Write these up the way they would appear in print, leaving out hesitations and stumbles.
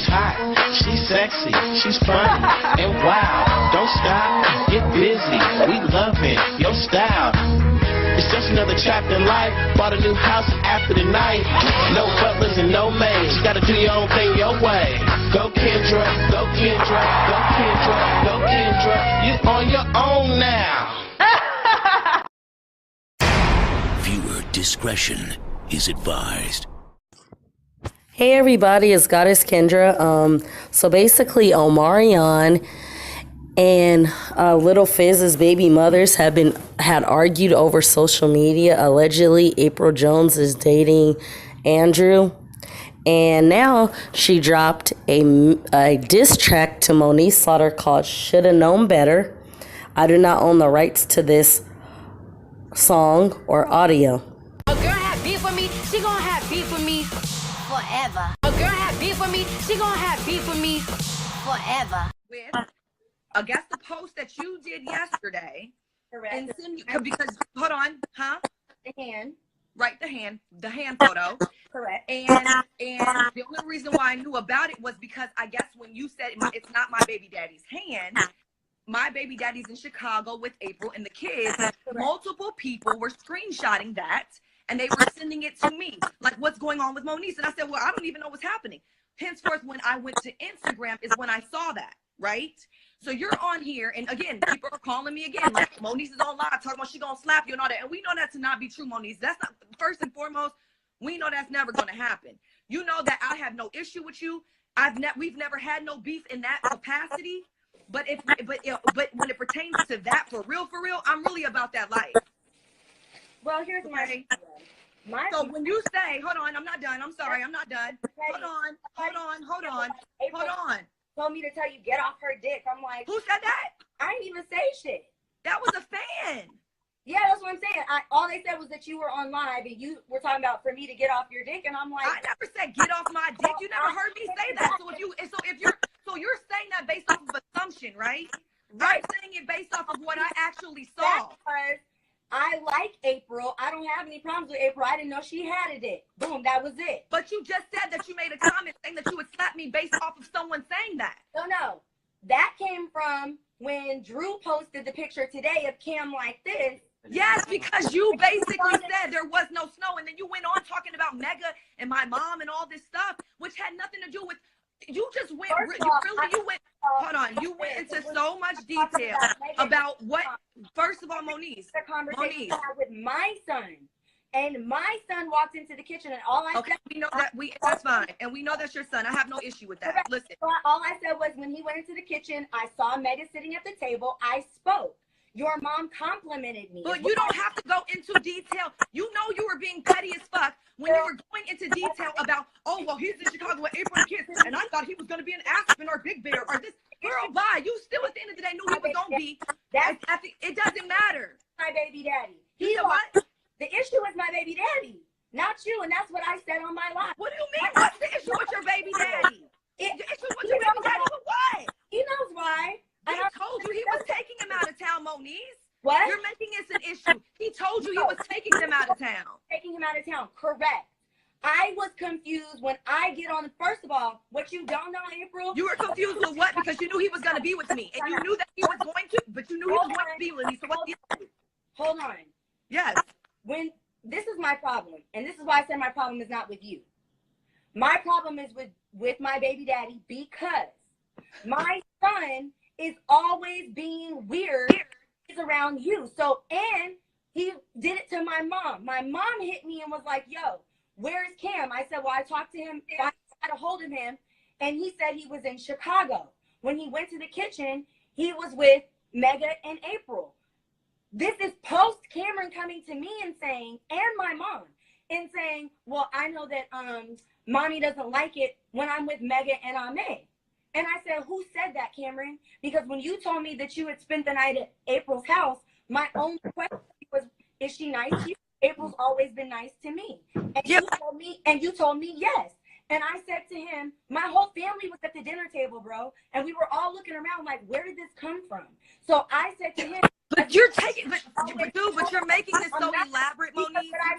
hot, she's sexy, she's funny, and wow. Don't stop, get busy, we loving your style. It's just another chapter in life. Bought a new house after the night. No butlers and no maids. You gotta do your own thing your way. Go Kendra, go Kendra, go Kendra, go Kendra. You're on your own now. Viewer discretion is advised. Hey everybody, it's Goddess Kendra. So basically Omarion and Little Fizz's baby mothers had argued over social media. Allegedly, Apryl Jones is dating Andrew. And now she dropped a diss track to Moniece Slaughter called Shoulda Known Better. I do not own the rights to this song or audio. A girl had beef with me, she gonna have beef with me forever. A girl had beef with me, she gonna have beef with me forever. I guess the post that you did yesterday. Correct. And send you, because, hold on, huh? The hand. Right, the hand photo. Correct. And the only reason why I knew about it was because I guess when you said it's not my baby daddy's hand, my baby daddy's in Chicago with Apryl and the kids. Correct. Multiple people were screenshotting that and they were sending it to me. Like, what's going on with Moniece? And I said, well, I don't even know what's happening. Henceforth, when I went to Instagram is when I saw that, right? So you're on here, and again, people are calling me again, like Moniece is on live talking about she gonna slap you and all that, and we know that to not be true, Moniece. That's not, first and foremost, we know that's never gonna happen. You know that I have no issue with you. We've never had no beef in that capacity, but when it pertains to that, for real, I'm really about that life. Well, here's my so when you say, hold on, I'm not done. I'm sorry, I'm not done. Hold on. Told me to tell you get off her dick. I'm like, who said that? I didn't even say shit. That was a fan. Yeah, that's what I'm saying. All they said was that you were on live and you were talking about for me to get off your dick, and I'm like, I never said get off my dick. You never heard me say that. So you're saying that based off of assumption, right? I'm saying it based off of what I actually saw. Because I like Apryl. I don't have any problems with Apryl. I didn't know she had a dick. Boom, that was it. But you just said that you made a comment saying that you would slap me based off of someone saying that. No. That came from when Drew posted the picture today of Cam like this. Yes, because you basically said there was no snow, and then you went on talking about Mega and my mom and all this stuff, which had nothing to do with. You just went. Hold on. You went into so much detail about what. First of all, Moniece. The conversation I had with my son, and my son walked into the kitchen, and all I said. We know that that's fine, and we know that's your son. I have no issue with that. Correct. Listen. So all I said was when he went into the kitchen, I saw Mega sitting at the table. I spoke. Your mom complimented me. But you don't have to go into detail. You know you were being petty as fuck when you were going into detail about, oh, well, he's in Chicago with Apryl and kids, and I thought he was going to be in Aspen or Big Bear or this. Girl, bye. You still, at the end of the day, knew he was going to be. It doesn't matter. My baby daddy. You said what? The issue is my baby daddy, not you, and that's what I said on my live. What do you mean? What's the issue with your baby daddy? The issue with your baby daddy with what? He knows why. He told you he was taking him out of town, Moniece. What? You're making this an issue. He told you he was taking them out of town. Taking him out of town, correct. I was confused when I get on. First of all, what you don't know, Apryl. You were confused with what? Because you knew he was going to be with me. And you knew that he was going to, but you knew he was going to be with me. So what's the issue? Hold on. Yes. This is my problem, and this is why I said my problem is not with you. My problem is with my baby daddy because my son is always being weird around you. So, and he did it to my mom. My mom hit me and was like, yo, where's Cam? I said, well, I talked to him. I got a hold of him, and he said he was in Chicago. When he went to the kitchen, he was with Mega and Apryl. This is post Cameron coming to me and saying, and my mom, and saying, well, I know that mommy doesn't like it when I'm with Mega and Ame. And I said, who said that, Cameron? Because when you told me that you had spent the night at Apryl's house, my only question was, is she nice to you? April's always been nice to me. And you told me yes. And I said to him, my whole family was at the dinner table, bro. And we were all looking around like, where did this come from? So I said to him, but you're taking, but you're making this so elaborate, Moniece. I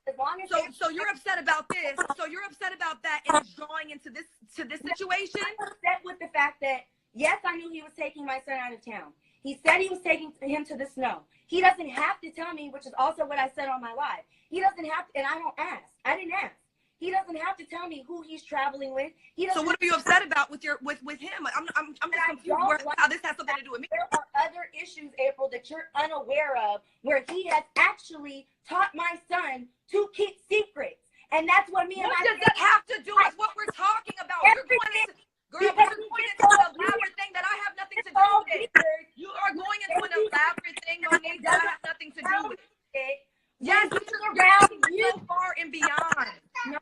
said as long as so you're upset about this. So you're upset about that, and it's drawing into this situation. I'm upset with the fact that yes, I knew he was taking my son out of town. He said he was taking him to the snow. He doesn't have to tell me, which is also what I said on my live. He doesn't have to, and I don't ask. I didn't ask. He doesn't have to tell me who he's traveling with. So what are you upset about with him? I'm just confused how this has something to do with me. There are other issues, April, that you're unaware of, where he has actually taught my son to keep secrets, and that's what me and what my does that have to do with what we're talking about? You're going into an elaborate thing that I have nothing to do with. You are going into an elaborate thing, Moniece, that I have nothing to do with. Yes, you're around so far and beyond. No,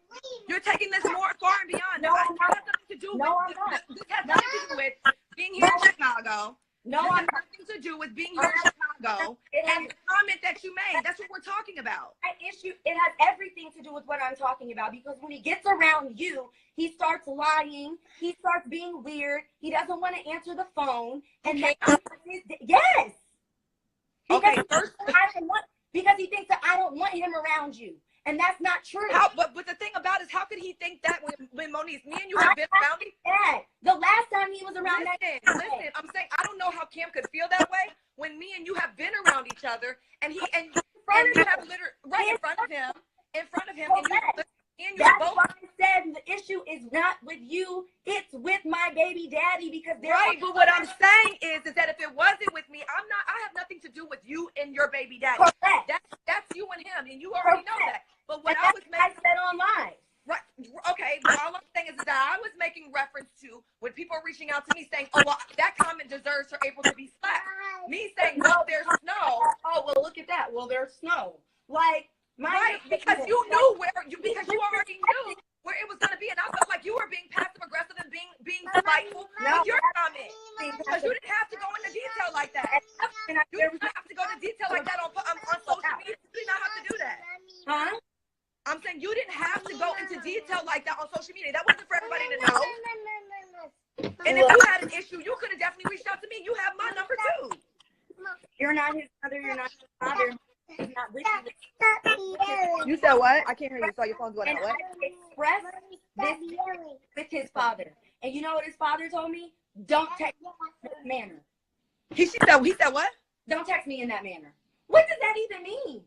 you're taking this more far and beyond. No, it I'm not. has nothing to do No, with I'm not. this has nothing to do with being here in Chicago. No, this I'm has not. nothing to do with being here in Chicago and the comment that you made. That's what we're talking about. It has everything to do with what I'm talking about, because when he gets around you, he starts lying. He starts being weird. He doesn't want to answer the phone. And yes. Okay, because he thinks that I don't want him around you. And that's not true. But the thing about it is, how could he think that when Moniece, me and you have been around each other? The last time he was around listen, I'm saying I don't know how Cam could feel that way when me and you have been around each other, and you have literally right in front of him, and you that's both. why I said the issue is not with you, it's with my baby daddy, because right. But what I'm saying is that if it wasn't with me, I have nothing to do with you and your baby daddy. Correct. That's you and him, and you already know that. But what I said online. Right. Okay. But all I'm saying is that I was making reference to when people are reaching out to me saying, "Oh, well, that comment deserves for April to be slapped." Me saying, "No, there's snow." Oh, well, look at that. Well, there's snow. Like. Right, because you knew because you already knew where it was going to be, and I felt like you were being passive aggressive and being spiteful with your comment, because you didn't have to go into detail like that. You didn't have to go into detail like that on social media. You did not have to do that. Huh? I'm saying you didn't have to go into detail like that on social media. That wasn't for everybody to know. And if you had an issue, you could have definitely reached out to me. You have my number too. You're not his mother. You're not his father. Not with you. You said what? I can't hear you. So your phone's going out. What? I expressed this with his father, and you know what his father told me? Don't text me in that manner. He said what? Don't text me in that manner. What does that even mean?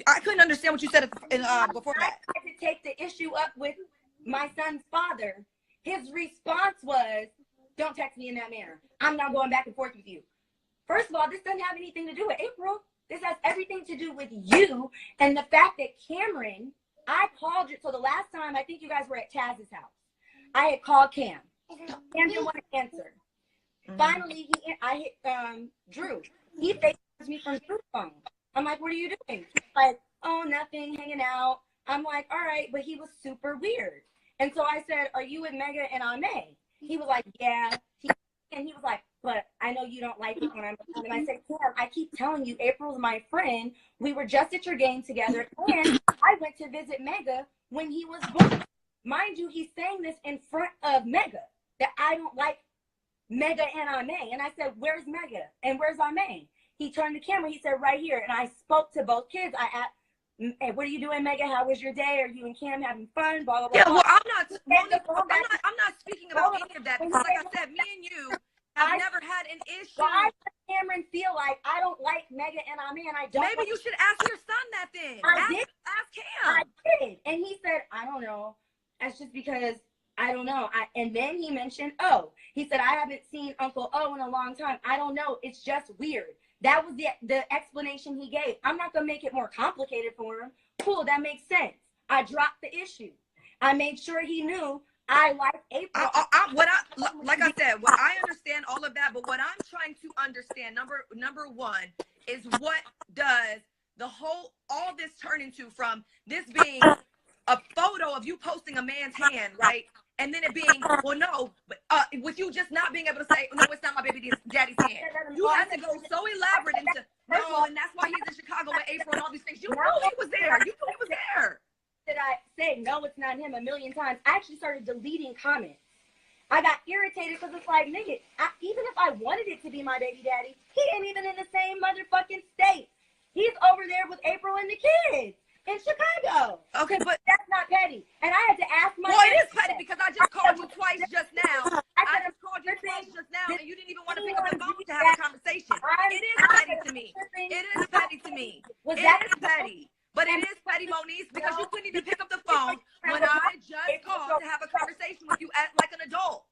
I couldn't understand what you said before that. I had to take the issue up with my son's father. His response was, "Don't text me in that manner. I'm not going back and forth with you." First of all, this doesn't have anything to do with April. This has everything to do with you and the fact that Cameron, I called you. So the last time, I think you guys were at Taz's house. I had called Cam. Cam didn't want to answer. Finally, I hit Drew. He FaceTimes me from Drew's phone. I'm like, "What are you doing?" He's like, "Oh, nothing, hanging out." I'm like, "All right," but he was super weird. And so I said, "Are you with Mega and Ame?" He was like, "Yeah." And he was like, "But I know you don't like it when I'm around." And I said, "Cam, I keep telling you, April's my friend. We were just at your game together, and I went to visit Mega when he was born." Mind you, he's saying this in front of Mega, that I don't like Mega and Ame. And I said, "Where's Mega? And where's Ame?" He turned the camera. He said, "Right here." And I spoke to both kids. I asked, "Hey, what are you doing, Mega? How was your day? Are you and Cam having fun?" Blah, blah, blah. Yeah, well, I'm not speaking about any of that, because like I said, me and you have never had an issue. Why does Cameron feel like I don't like Mega and Ame, and I don't? Maybe you should ask your son that then. Ask him. I did. And he said, "I don't know. That's just because I don't know." And then he mentioned O. He said, "I haven't seen Uncle O in a long time. I don't know. It's just weird." That was the explanation he gave. I'm not going to make it more complicated for him. Cool, that makes sense. I dropped the issue. I made sure he knew I like April. Like I said, I understand all of that, but what I'm trying to understand, number one, is what does all this turn into, from this being a photo of you posting a man's hand, right? And then it being, well, no, but with you just not being able to say, "No, it's not my baby daddy's hand." You had to go so elaborate into, "No, and that's why he's in Chicago with April," and all these things. You knew he was there. You knew he was there. Did I say, "No, it's not him" a million times? I actually started deleting comments. I got irritated because it's like, nigga, even if I wanted it to be my baby daddy, he ain't even in the same motherfucking state. He's over there with April and the kids. in Chicago. Okay, but That's not petty. And I had to ask my. Well, it is petty because I just called you twice just now. I said, just called you twice just now, and you didn't even want to pick up the phone to have a conversation. It is petty to me. It is petty to me. It is petty. But it is petty, Moniece, because you couldn't even pick up the phone when I just called to have a conversation with you like an adult.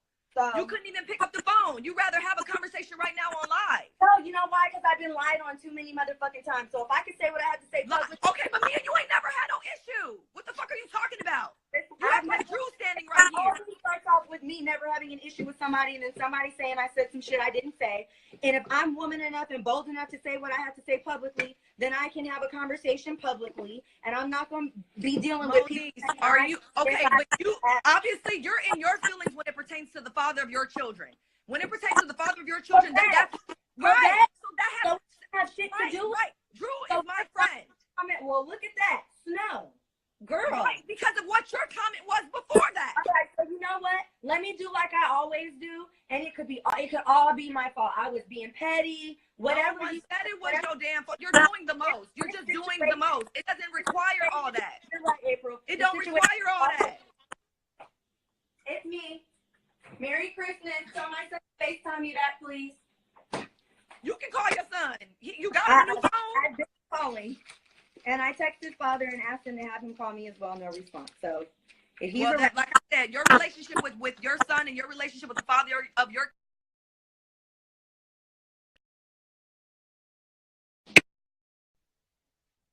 You couldn't even pick up the phone. You'd rather have a conversation right now on live. No, you know why? Because I've been lied on too many motherfucking times. So if I can say what I have to say, okay, but me and you ain't never had no issue. What the fuck are you talking about? You have my Drew standing right here. It starts off with me never having an issue with somebody, and then somebody saying I said some shit I didn't say. And if I'm woman enough and bold enough to say what I have to say publicly, then I can have a conversation publicly, and I'm not going to be dealing with people. Are you okay? But you obviously you're in your feelings when it pertains to the father of your children. When it pertains to the father of your children, that's right. So that has shit to do. Right. Drew is my friend. Well, look at that. Snow. Girl. Right, because of what your comment was before that. Okay, so you know what? Let me do like I always do, and it could all be my fault. I was being petty, whatever. You said it was your damn fault. You're doing the most. You're just doing the most. It doesn't require all that. You're right, April. It don't require all that. It's me. Merry Christmas. Tell my son to FaceTime you that, please. You can call your son. You got a new phone? I've been calling. And I texted father and asked him to have him call me as well. No response. So if he's like I said, your relationship with your son and your relationship with the father of your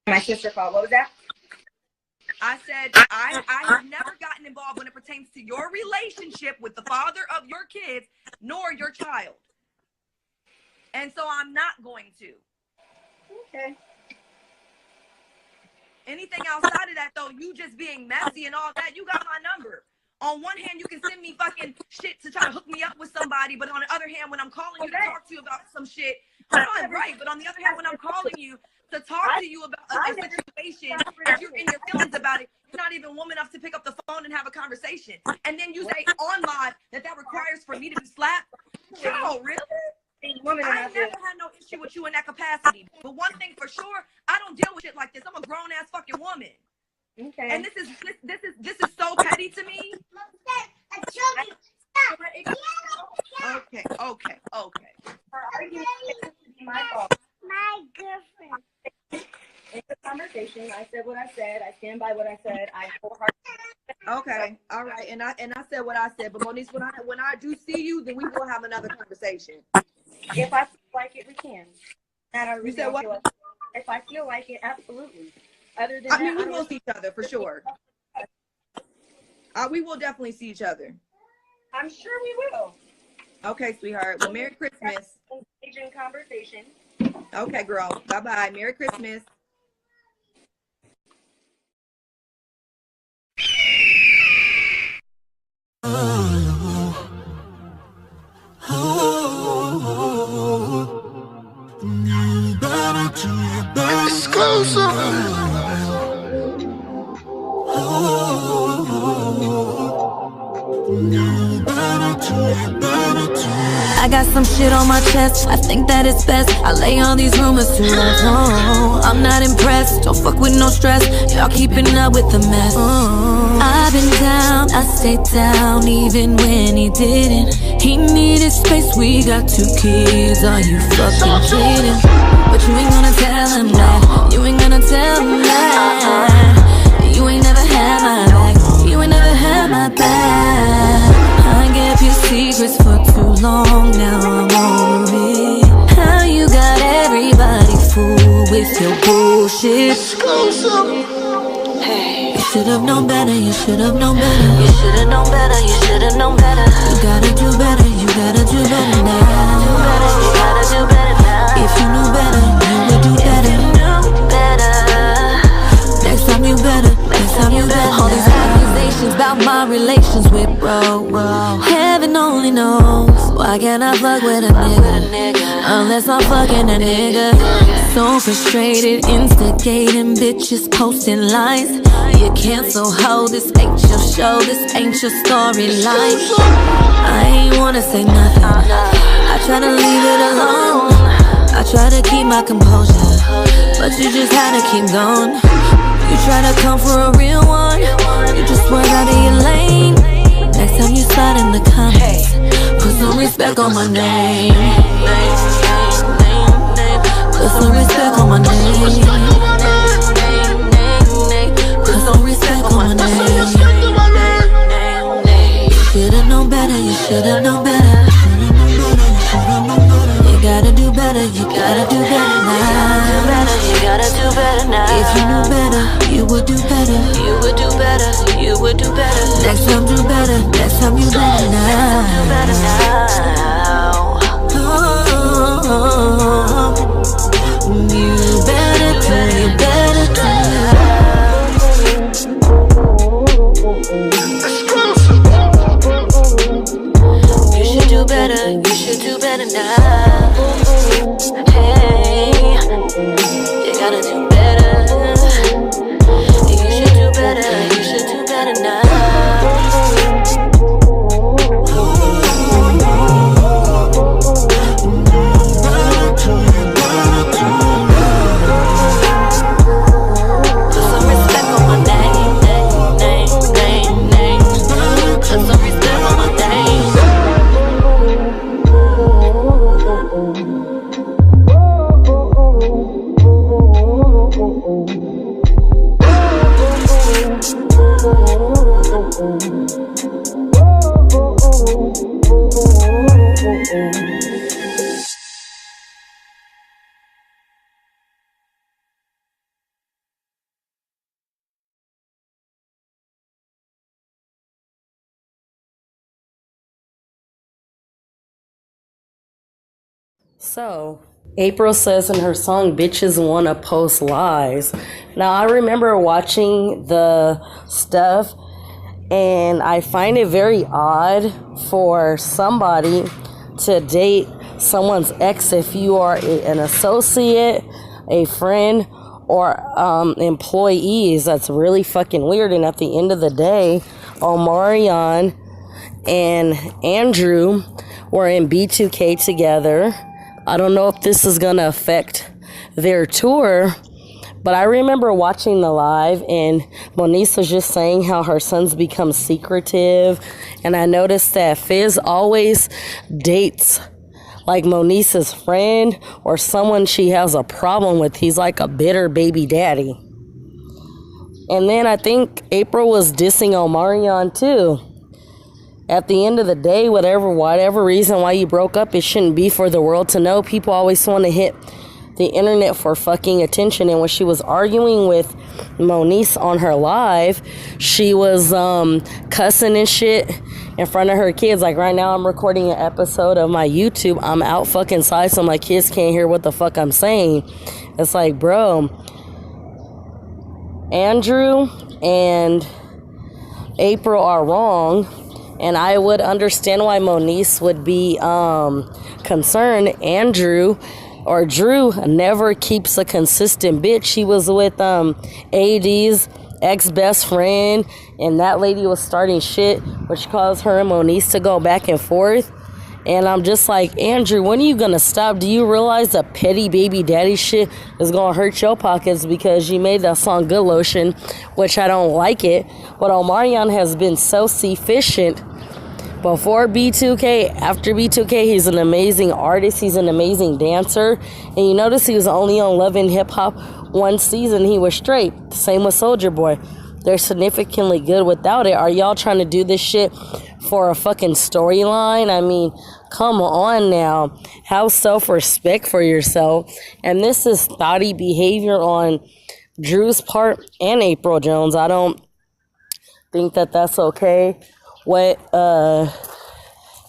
my sister called. What was that? I said I have never gotten involved when it pertains to your relationship with the father of your kids nor your child. And so I'm not going to. Okay. Anything outside of that, though, you just being messy and all that, you got my number. On one hand, you can send me fucking shit to try to hook me up with somebody, but on the other hand, when I'm calling you to talk to you about some shit, I'm right. But on the other hand, when I'm calling you to talk to you about a situation, if you're in your feelings about it, you're not even woman enough to pick up the phone and have a conversation. And then you say on live that requires for me to be slapped. Yo, really? I never had no issue with you in that capacity. But one thing for sure, I don't deal with shit like this. I'm a grown ass fucking woman. Okay. And this is so petty to me. Okay. My girlfriend. In the conversation, I said what I said. I stand by what I said. I wholeheartedly. Okay. All right. And I said what I said. But Moniece, when I do see you, then we will have another conversation. If I feel like it, we can. You said what? If I feel like it, absolutely. Other than I mean, we will see each other for sure. We will definitely see each other. I'm sure we will. Okay, sweetheart. Well, Merry Christmas. Engaging conversation. Okay, girl. Bye-bye. Merry Christmas. I got some shit on my chest, I think that it's best I lay all these rumors to rest. I'm not impressed, don't fuck with no stress. Y'all keeping up with the mess. I've been down, I stayed down even when he didn't. He needed space, we got 2 kids. Are you fucking kidding? But you ain't gonna tell him that. You ain't gonna tell him that. You ain't never had my back. You ain't never had my back. I gave you secrets for too long, now I'm over it. How you got everybody fooled with your bullshit. Hey, you should've known better, you should've known better. You should've known better, you should've known better. You gotta do better, you gotta do better now. You gotta do better now. If you knew better, you would do better. If you knew better, next time you better, next time you better. All these accusations about my relations with bro. Heaven only knows. Why can't I fuck with a nigga unless I'm fucking a nigga? So frustrated, instigating bitches, posting lies. You cancel hoe, this ain't your show, this ain't your storyline. I ain't wanna say nothing, I try to leave it alone. I try to keep my composure, but you just had to keep going. You try to come for a real one, you just swerve out of your lane. Next time you slide in the comments, put some respect on my name. Put some respect on my name. Put some respect on my name. You should've known better, you should've known better. You gotta do better, you gotta do better now. You gotta do better now. If you knew better, you would do better. You would do better, you would do better. Next time do better, next time you better now. Do better now. You better do, you better do. You should do better, you should do better now. Hey, you gotta do better. You should do better, you should do better now. Put some respect on my name. Put some respect on my name. So, Apryl says in her song, bitches wanna post lies. Now, I remember watching the stuff, and I find it very odd for somebody to date someone's ex if you are an associate, a friend, or employees. That's really fucking weird. And at the end of the day, Omarion and Andrew were in B2K together. I don't know if this is gonna affect their tour, but I remember watching the live, and Moniece was just saying how her son's become secretive, and I noticed that Fizz always dates like Moniece's friend or someone she has a problem with. He's like a bitter baby daddy. And then I think Apryl was dissing Omarion too. At the end of the day, whatever reason why you broke up, it shouldn't be for the world to know. People always want to hit the internet for fucking attention. And when she was arguing with Moniece on her live, she was cussing and shit in front of her kids. Like right now, I'm recording an episode of my YouTube. I'm out fucking side, so my kids can't hear what the fuck I'm saying. It's like, bro, Andrew and Apryl are wrong. And I would understand why Moniece would be concerned. Andrew or Drew never keeps a consistent bitch. She was with AD's ex-best friend, and that lady was starting shit, which caused her and Moniece to go back and forth. And I'm just like, Andrew, when are you gonna stop? Do you realize that petty baby daddy shit is gonna hurt your pockets because you made that song Good Lotion, which I don't like it. But Omarion has been so efficient before B2K, after B2K. He's an amazing artist. He's an amazing dancer. And you notice he was only on Love and Hip Hop one season. He was straight. Same with Soulja Boy. They're significantly good without it. Are y'all trying to do this shit for a fucking storyline? I mean, come on now. Have self-respect for yourself. And this is thoughty behavior on Drew's part and Apryl Jones. I don't think that that's okay. What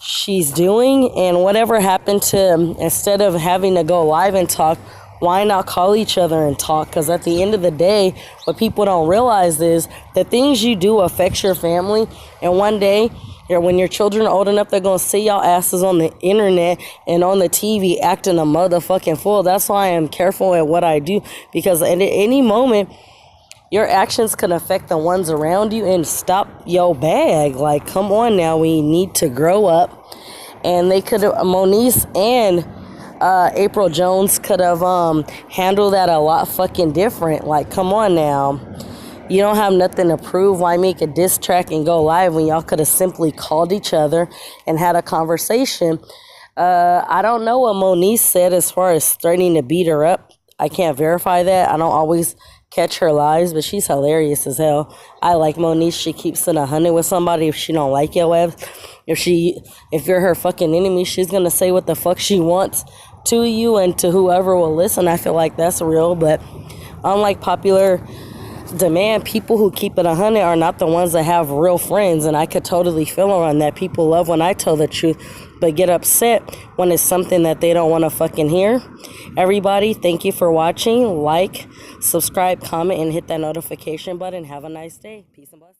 she's doing, and whatever happened to, instead of having to go live and talk, why not call each other and talk? Because at the end of the day, what people don't realize is the things you do affect your family. And one day, when your children are old enough, they're going to see y'all asses on the internet and on the TV acting a motherfucking fool. That's why I am careful at what I do. Because at any moment, your actions can affect the ones around you, and stop your bag. Like, come on now. We need to grow up. And they could have, Moniece and Apryl Jones could have handled that a lot fucking different. Like, come on now. You don't have nothing to prove. Why make a diss track and go live when y'all could have simply called each other and had a conversation? I don't know what Moniece said as far as threatening to beat her up. I can't verify that. I don't always catch her lies, but she's hilarious as hell. I like Moniece. She keeps it 100 with somebody if she don't like your ass. If you're her fucking enemy, she's gonna say what the fuck she wants to you and to whoever will listen. I feel like that's real, but unlike popular demand, people who keep it 100 are not the ones that have real friends, and I could totally feel around that. People love when I tell the truth, but get upset when it's something that they don't want to fucking hear. Everybody, thank you for watching. Like, subscribe, comment, and hit that notification button. Have a nice day. Peace and blessings.